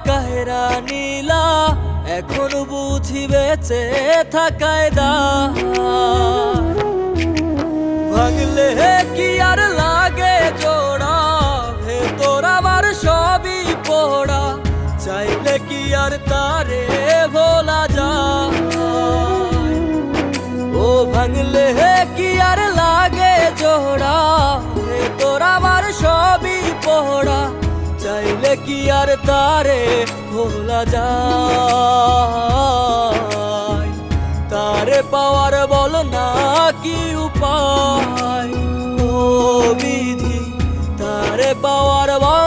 কাহেরা নীলা এখন বুঝি বেঁচে থাকায় দায়। ভাঙলে কি আর লাগে জোড়া, ভেতর আমার সবই পোড়া, চাইলে কি আর তারে ভোলা যায়। ও ভাঙলে কি আর লাগে জোড়া, ভেতর আমার সবই পোড়া, চাইলে কি আর তারে ভোলা যায়। তারে পাওয়ার বল না কি উপায়, ও বিধি তারে পাওয়ার বল